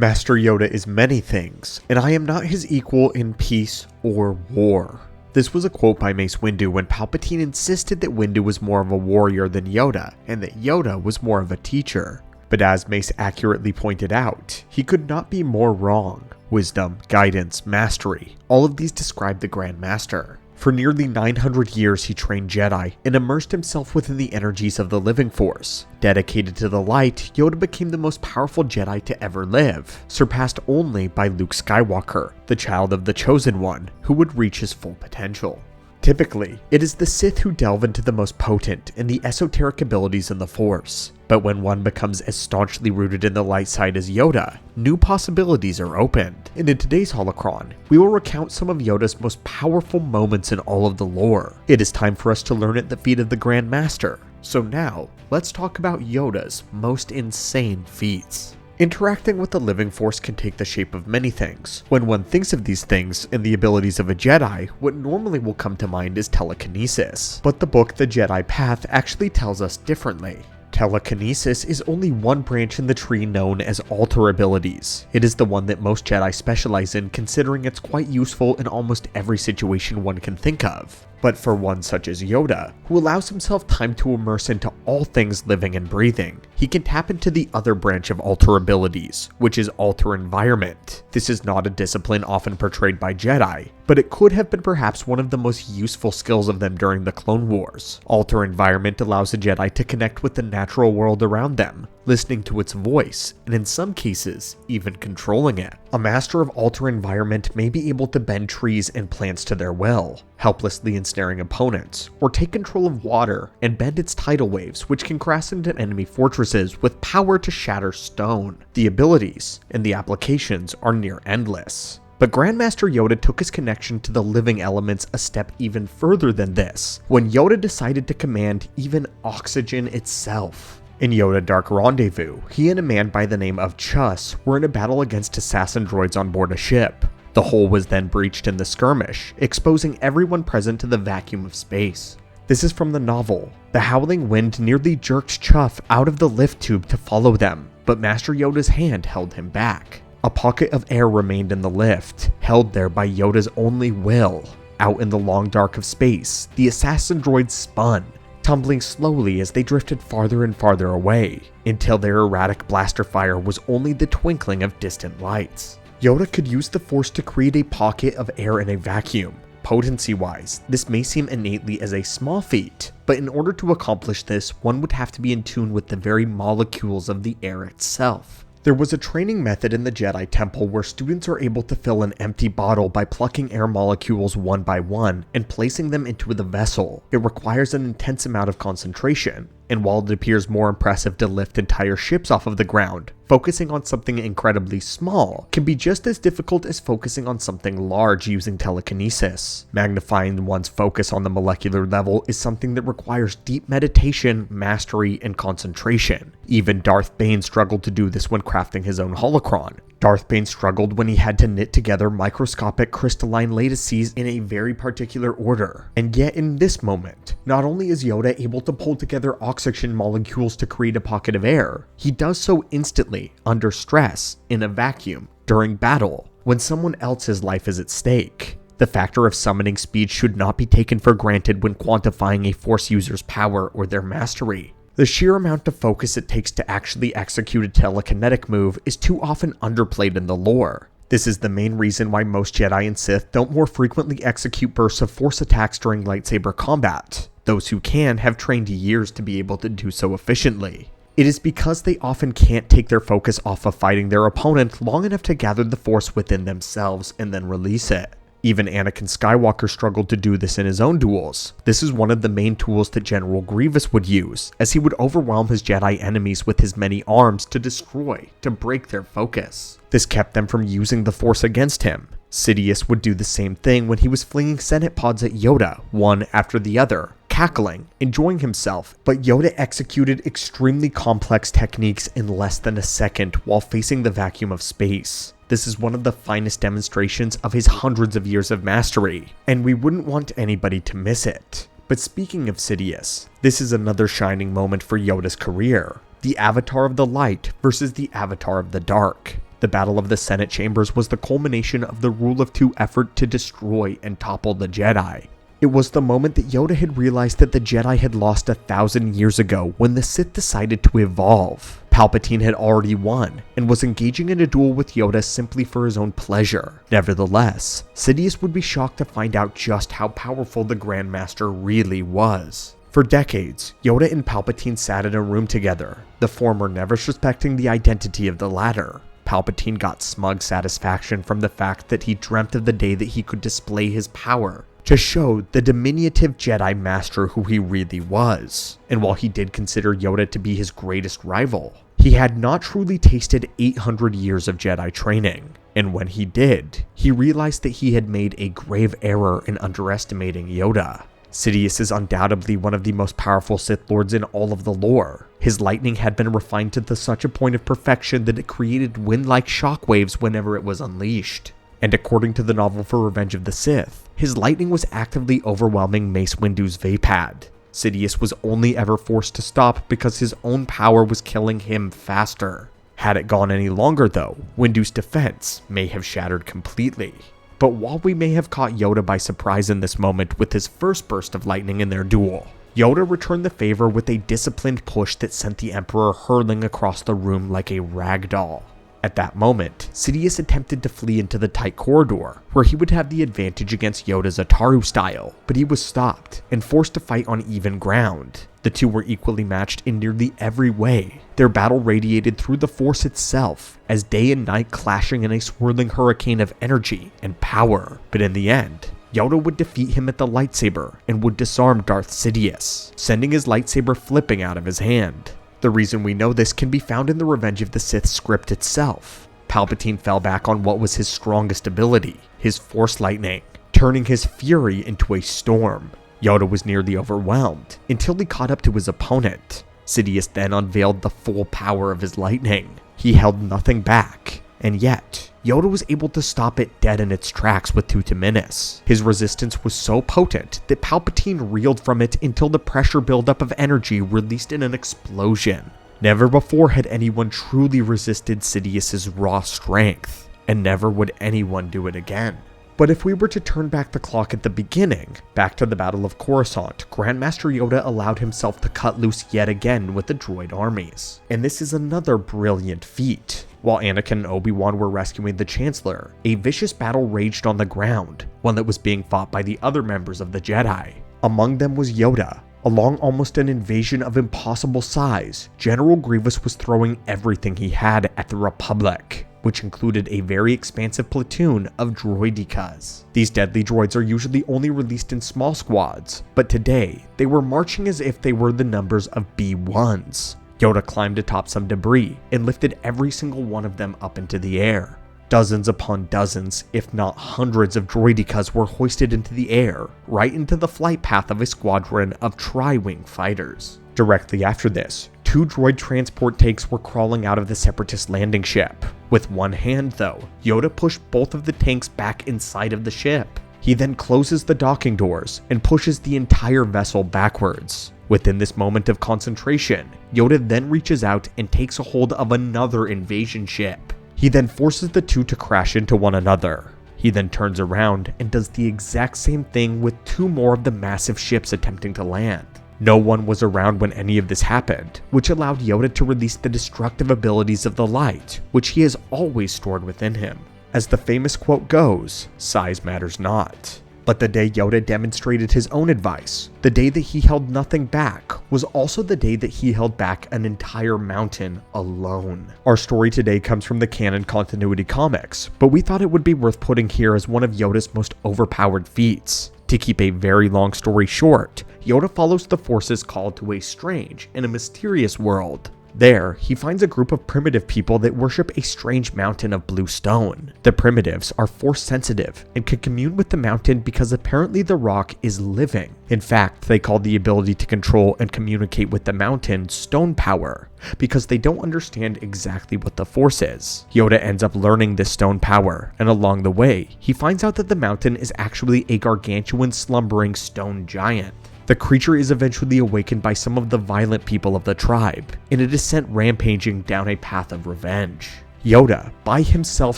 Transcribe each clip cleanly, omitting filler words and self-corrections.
Master Yoda is many things, and I am not his equal in peace or war. This was a quote by Mace Windu when Palpatine insisted that Windu was more of a warrior than Yoda, and that Yoda was more of a teacher. But as Mace accurately pointed out, he could not be more wrong. Wisdom, guidance, mastery, all of these describe the Grandmaster. For nearly 900 years he trained Jedi and immersed himself within the energies of the living force. Dedicated to the light, Yoda became the most powerful Jedi to ever live, surpassed only by Luke Skywalker, the child of the Chosen One, who would reach his full potential. Typically, it is the Sith who delve into the most potent and the esoteric abilities in the Force. But when one becomes as staunchly rooted in the light side as Yoda, new possibilities are opened. And in today's holocron, we will recount some of Yoda's most powerful moments in all of the lore. It is time for us to learn at the feet of the Grandmaster. So now, let's talk about Yoda's most insane feats. Interacting with the living force can take the shape of many things. When one thinks of these things and the abilities of a Jedi, what normally will come to mind is telekinesis. But the book The Jedi Path actually tells us differently. Telekinesis is only one branch in the tree known as alter abilities. It is the one that most Jedi specialize in, considering it's quite useful in almost every situation one can think of. But for one such as Yoda, who allows himself time to immerse into all things living and breathing, he can tap into the other branch of alter abilities, which is alter environment. This is not a discipline often portrayed by Jedi, but it could have been perhaps one of the most useful skills of them during the Clone Wars. Alter environment allows a Jedi to connect with the natural world around them, listening to its voice, and in some cases, even controlling it. A master of alter environment may be able to bend trees and plants to their will, helplessly ensnaring opponents, or take control of water and bend its tidal waves, which can crash into enemy fortresses with power to shatter stone. The abilities and the applications are near endless. But Grandmaster Yoda took his connection to the living elements a step even further than this, when Yoda decided to command even oxygen itself. In Yoda Dark Rendezvous, he and a man by the name of Chus were in a battle against assassin droids on board a ship. The hole was then breached in the skirmish, exposing everyone present to the vacuum of space. This is from the novel. The howling wind nearly jerked Chuff out of the lift tube to follow them, but Master Yoda's hand held him back. A pocket of air remained in the lift, held there by Yoda's only will. Out in the long dark of space, the assassin droids spun, tumbling slowly as they drifted farther and farther away, until their erratic blaster fire was only the twinkling of distant lights. Yoda could use the Force to create a pocket of air in a vacuum. Potency-wise, this may seem innately as a small feat, but in order to accomplish this, one would have to be in tune with the very molecules of the air itself. There was a training method in the Jedi Temple where students are able to fill an empty bottle by plucking air molecules one by one and placing them into the vessel. It requires an intense amount of concentration, and while it appears more impressive to lift entire ships off of the ground, focusing on something incredibly small can be just as difficult as focusing on something large using telekinesis. Magnifying one's focus on the molecular level is something that requires deep meditation, mastery, and concentration. Even Darth Bane struggled to do this when crafting his own holocron. Darth Bane struggled when he had to knit together microscopic crystalline lattices in a very particular order. And yet in this moment, not only is Yoda able to pull together oxygen molecules to create a pocket of air, he does so instantly, under stress, in a vacuum, during battle, when someone else's life is at stake. The factor of summoning speed should not be taken for granted when quantifying a Force user's power or their mastery. The sheer amount of focus it takes to actually execute a telekinetic move is too often underplayed in the lore. This is the main reason why most Jedi and Sith don't more frequently execute bursts of Force attacks during lightsaber combat. Those who can have trained years to be able to do so efficiently. It is because they often can't take their focus off of fighting their opponent long enough to gather the Force within themselves and then release it. Even Anakin Skywalker struggled to do this in his own duels. This is one of the main tools that General Grievous would use, as he would overwhelm his Jedi enemies with his many arms to destroy, to break their focus. This kept them from using the Force against him. Sidious would do the same thing when he was flinging Senate pods at Yoda, one after the other, cackling, enjoying himself, but Yoda executed extremely complex techniques in less than a second while facing the vacuum of space. This is one of the finest demonstrations of his hundreds of years of mastery, and we wouldn't want anybody to miss it. But speaking of Sidious, this is another shining moment for Yoda's career. The Avatar of the Light versus the Avatar of the Dark. The Battle of the Senate Chambers was the culmination of the Rule of Two effort to destroy and topple the Jedi. It was the moment that Yoda had realized that the Jedi had lost 1,000 years ago when the Sith decided to evolve. Palpatine had already won, and was engaging in a duel with Yoda simply for his own pleasure. Nevertheless, Sidious would be shocked to find out just how powerful the Grandmaster really was. For decades, Yoda and Palpatine sat in a room together, the former never suspecting the identity of the latter. Palpatine got smug satisfaction from the fact that he dreamt of the day that he could display his power to show the diminutive Jedi Master who he really was. And while he did consider Yoda to be his greatest rival, he had not truly tasted 800 years of Jedi training. And when he did, he realized that he had made a grave error in underestimating Yoda. Sidious is undoubtedly one of the most powerful Sith Lords in all of the lore. His lightning had been refined to such a point of perfection that it created wind-like shockwaves whenever it was unleashed. And according to the novel for Revenge of the Sith, his lightning was actively overwhelming Mace Windu's Vapad. Sidious was only ever forced to stop because his own power was killing him faster. Had it gone any longer though, Windu's defense may have shattered completely. But while we may have caught Yoda by surprise in this moment with his first burst of lightning in their duel, Yoda returned the favor with a disciplined push that sent the Emperor hurling across the room like a rag doll. At that moment, Sidious attempted to flee into the tight corridor, where he would have the advantage against Yoda's Ataru style, but he was stopped and forced to fight on even ground. The two were equally matched in nearly every way. Their battle radiated through the Force itself, as day and night clashing in a swirling hurricane of energy and power. But in the end, Yoda would defeat him at the lightsaber and would disarm Darth Sidious, sending his lightsaber flipping out of his hand. The reason we know this can be found in the Revenge of the Sith script itself. Palpatine fell back on what was his strongest ability, his Force lightning, turning his fury into a storm. Yoda was nearly overwhelmed until he caught up to his opponent. Sidious then unveiled the full power of his lightning. He held nothing back, and yet Yoda was able to stop it dead in its tracks with Terminus. His resistance was so potent that Palpatine reeled from it until the pressure buildup of energy released in an explosion. Never before had anyone truly resisted Sidious's raw strength, and never would anyone do it again. But if we were to turn back the clock at the beginning, back to the Battle of Coruscant, Grandmaster Yoda allowed himself to cut loose yet again with the droid armies. And this is another brilliant feat. While Anakin and Obi-Wan were rescuing the Chancellor, a vicious battle raged on the ground, one that was being fought by the other members of the Jedi. Among them was Yoda. Along almost an invasion of impossible size, General Grievous was throwing everything he had at the Republic, which included a very expansive platoon of droidekas. These deadly droids are usually only released in small squads, but today, they were marching as if they were the numbers of B-1s. Yoda climbed atop some debris and lifted every single one of them up into the air. Dozens upon dozens, if not hundreds of droidekas were hoisted into the air, right into the flight path of a squadron of tri-wing fighters. Directly after this, 2 droid transport tanks were crawling out of the Separatist landing ship. With one hand though, Yoda pushed both of the tanks back inside of the ship. He then closes the docking doors and pushes the entire vessel backwards. Within this moment of concentration, Yoda then reaches out and takes a hold of another invasion ship. He then forces the two to crash into one another. He then turns around and does the exact same thing with 2 more of the massive ships attempting to land. No one was around when any of this happened, which allowed Yoda to release the destructive abilities of the light, which he has always stored within him. As the famous quote goes, size matters not. But the day Yoda demonstrated his own advice, the day that he held nothing back, was also the day that he held back an entire mountain alone. Our story today comes from the Canon continuity comics, but we thought it would be worth putting here as one of Yoda's most overpowered feats. To keep a very long story short, Yoda follows the Force's call to a strange and a mysterious world. There, he finds a group of primitive people that worship a strange mountain of blue stone. The primitives are Force sensitive and can commune with the mountain because apparently the rock is living. In fact, they call the ability to control and communicate with the mountain stone power, because they don't understand exactly what the Force is. Yoda ends up learning this stone power, and along the way, he finds out that the mountain is actually a gargantuan slumbering stone giant. The creature is eventually awakened by some of the violent people of the tribe, and it is sent rampaging down a path of revenge. Yoda, by himself,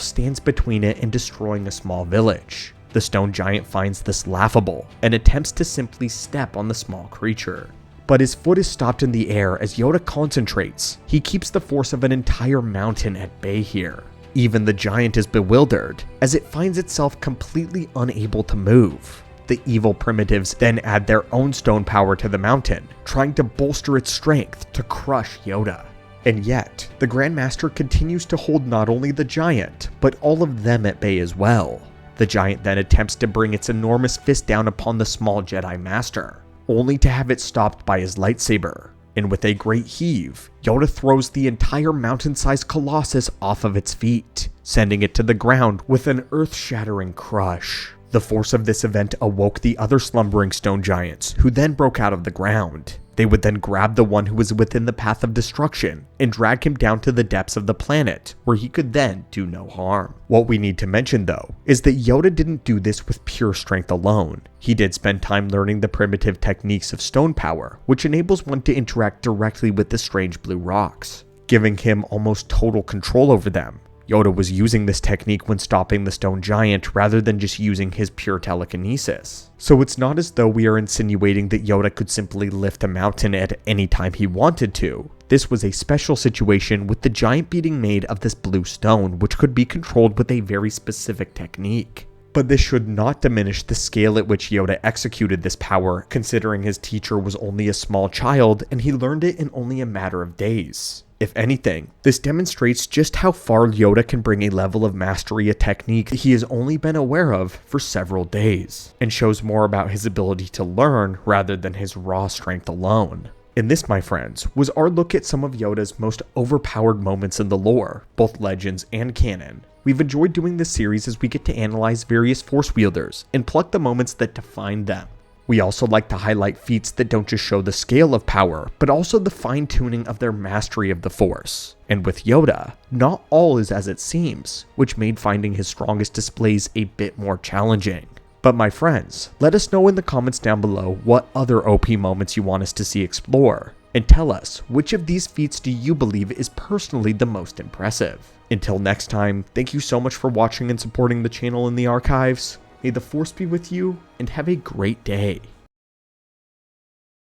stands between it and destroying a small village. The stone giant finds this laughable and attempts to simply step on the small creature. But his foot is stopped in the air as Yoda concentrates. He keeps the force of an entire mountain at bay here. Even the giant is bewildered, as it finds itself completely unable to move. The evil primitives then add their own stone power to the mountain, trying to bolster its strength to crush Yoda. And yet, the Grandmaster continues to hold not only the giant, but all of them at bay as well. The giant then attempts to bring its enormous fist down upon the small Jedi Master, only to have it stopped by his lightsaber. And with a great heave, Yoda throws the entire mountain-sized colossus off of its feet, sending it to the ground with an earth-shattering crush. The force of this event awoke the other slumbering stone giants, who then broke out of the ground. They would then grab the one who was within the path of destruction and drag him down to the depths of the planet, where he could then do no harm. What we need to mention though, is that Yoda didn't do this with pure strength alone. He did spend time learning the primitive techniques of stone power, which enables one to interact directly with the strange blue rocks, giving him almost total control over them. Yoda was using this technique when stopping the stone giant rather than just using his pure telekinesis. So it's not as though we are insinuating that Yoda could simply lift a mountain at any time he wanted to. This was a special situation with the giant being made of this blue stone, which could be controlled with a very specific technique. But this should not diminish the scale at which Yoda executed this power, considering his teacher was only a small child and he learned it in only a matter of days. If anything, this demonstrates just how far Yoda can bring a level of mastery, a technique that he has only been aware of for several days, and shows more about his ability to learn rather than his raw strength alone. And this, my friends, was our look at some of Yoda's most overpowered moments in the lore, both legends and canon. We've enjoyed doing this series as we get to analyze various force wielders and pluck the moments that define them. We also like to highlight feats that don't just show the scale of power, but also the fine-tuning of their mastery of the Force. And with Yoda, not all is as it seems, which made finding his strongest displays a bit more challenging. But my friends, let us know in the comments down below what other OP moments you want us to see explore, and tell us which of these feats do you believe is personally the most impressive. Until next time, thank you so much for watching and supporting the channel in the archives. May the Force be with you, and have a great day.